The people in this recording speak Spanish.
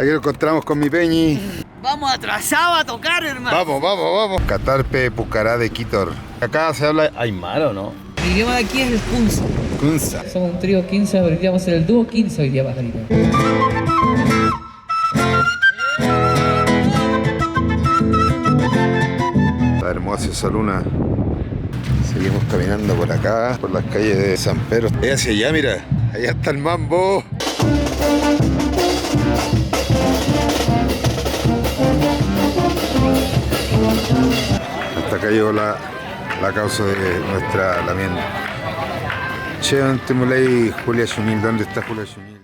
Aquí nos encontramos con mi Peñi. Vamos atrasados a tocar, hermano. Vamos. Catarpe Pucará de Quitor. Acá se habla aymara, ¿o no? El idioma de aquí es el Kunza. Kunza. Somos un trío 15, pero hoy día vamos a ser el dúo 15 hoy día, pajarito. La hermosa esa luna. Seguimos caminando por acá, por las calles de San Pedro. Hacia allá, mira. Allá está el mambo. Hasta acá llegó la causa de nuestra lamienda. Che, ¿dónde Julia Xunil? ¿Dónde está Julia Xunil?